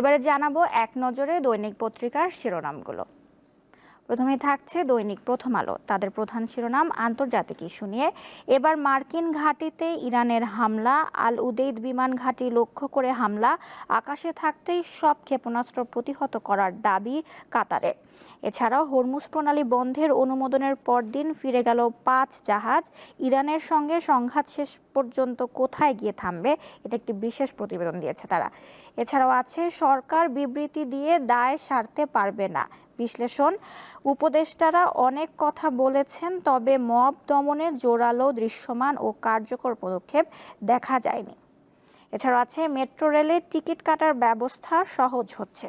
এবারে জানাবো এক নজরে দৈনিক পত্রিকার শিরোনামগুলো। প্রথমে থাকছে দৈনিক প্রথম আলো। তাদের প্রধান শিরোনাম আন্তর্জাতিক ইস্যু নিয়ে। এবার মার্কিন ঘাঁটিতে ইরানের হামলা, আল উদেইদ বিমান ঘাঁটি লক্ষ্য করে হামলা, আকাশে থাকতেই সব ক্ষেপণাস্ত্র প্রতিহত করার দাবি কাতারের। এছাড়াও হরমুজ প্রণালী বন্ধের অনুমোদনের পরদিন ফিরে গেল 5 জাহাজ। ইরানের সঙ্গে সংঘাত শেষ পর্যন্ত কোথায় গিয়ে থামবে, এটা একটি বিশেষ প্রতিবেদন দিয়েছে তারা। এছাড়াও আছে সরকার বিবৃতি দিয়ে দায় সারতে পারবে না বিশ্লেষণ। উপদেষ্টারা অনেক কথা বলেছেন, তবে মব দমনে জোরালো, দৃশ্যমান ও কার্যকর পদক্ষেপ দেখা যায়নি। এছাড়াও আছে মেট্রো রেলের টিকিট কাটার ব্যবস্থা সহজ হচ্ছে।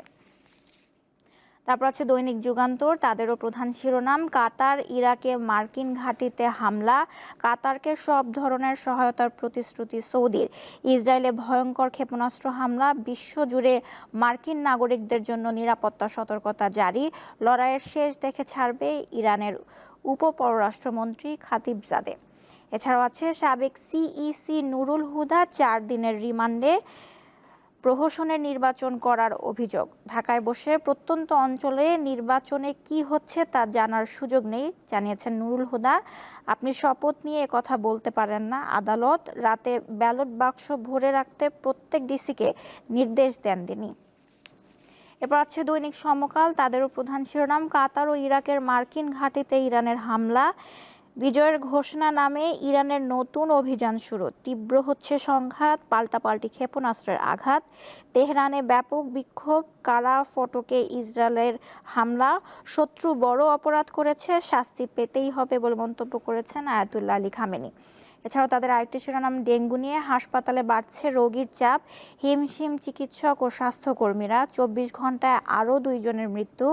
তারপর আছে দৈনিক যুগান্তর। তাদেরও প্রধান শিরোনাম কাতার ইরাকে মার্কিন ঘাঁটিতে হামলা, কাতারকে সব ধরনের সহায়তার প্রতিশ্রুতি সৌদির। ইসরায়েলে ভয়ঙ্কর ক্ষেপণাস্ত্র হামলা, বিশ্বজুড়ে মার্কিন নাগরিকদের জন্য নিরাপত্তা সতর্কতা জারি। লড়াইয়ের শেষ দেখে ছাড়বে ইরানের উপপররাষ্ট্রমন্ত্রী খাতিবজাদে। এছাড়াও আছে সাবেক সিইসি নুরুল হুদা 4 দিনের রিমান্ডে, প্রহসনের নির্বাচন করার অভিযোগ। ঢাকায় বসে প্রত্যন্ত অঞ্চলে নির্বাচনে কি হচ্ছে তা জানার সুযোগ নেই, জানিয়েছেন নুরুল হুদা। আপনি শপথ নিয়ে কথা বলতে পারেন না। আদালত রাতে ব্যালট বাক্স ভরে রাখতে প্রত্যেক ডিসিকে নির্দেশ দেন তিনি। এরপর আছে দৈনিক সমকাল। তাদেরও প্রধান শিরোনাম কাতার ও ইরাকের মার্কিন ঘাঁটিতে ইরানের হামলা, বিজয়ের ঘোষণা নামে ইরানের নতুন অভিযান শুরু। তীব্র হচ্ছে সংঘাত, পাল্টাপাল্টি ক্ষেপণাস্ত্রের আঘাত। তেহরানে ব্যাপক বিক্ষোভ, কারা ফটকে ইসরায়েলের হামলা। শত্রু বড় অপরাধ করেছে, শাস্তি পেতেই হবে বলে মন্তব্য করেছেন আয়াতুল্লাহ আলী খামেনি। এছাড়াও তাদের আরেকটি শিরোনাম ডেঙ্গু নিয়ে। হাসপাতালে বাড়ছে রোগীর চাপ, হিমশিম চিকিৎসক ও স্বাস্থ্যকর্মীরা। 24 ঘন্টায় আরও 2 জনের মৃত্যু।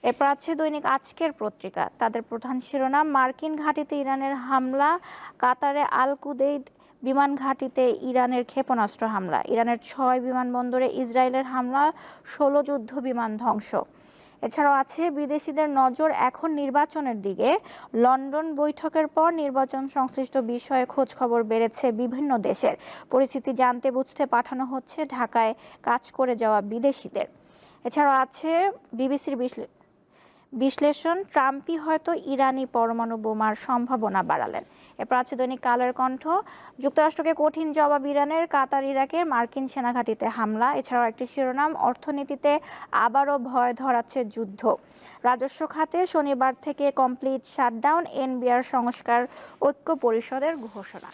এরপর আছে দৈনিক আজকের পত্রিকা। তাদের প্রধান শিরোনাম মার্কিন ঘাঁটিতে ইরানের হামলা, কাতারে আল উদেইদ বিমান ঘাঁটিতে ইরানের ক্ষেপণাস্ত্র হামলা। ইরানের 6 বিমানবন্দরে ইসরায়েলের হামলা, 16 যুদ্ধ বিমান ধ্বংস। এছাড়াও আছে বিদেশিদের নজর এখন নির্বাচনের দিকে। লন্ডন বৈঠকের পর নির্বাচন সংশ্লিষ্ট বিষয়ে খোঁজ খবর বেড়েছে বিভিন্ন দেশের। পরিস্থিতি জানতে বুঝতে পাঠানো হচ্ছে ঢাকায় কাজ করে যাওয়া বিদেশিদের। এছাড়াও আছে বিবিসির বিশ্লেষণ, ট্রাম্পই হয়তো ইরানি পরমাণু বোমার সম্ভাবনা বাড়ালেন। এরপর আছে দৈনিক কালের কণ্ঠ। যুক্তরাষ্ট্রকে কঠিন জবাব ইরানের, কাতার ইরাকে মার্কিন সেনাঘাঁটিতে হামলা। এছাড়াও একটি শিরোনাম অর্থনীতিতে আবারও ভয় ধরাচ্ছে যুদ্ধ। রাজস্ব খাতে শনিবার থেকে কমপ্লিট শাটডাউন, এনবিআর সংস্কার ঐক্য পরিষদের ঘোষণা।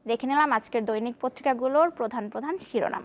দেখে নিলাম আজকের দৈনিক পত্রিকাগুলোর প্রধান প্রধান শিরোনাম।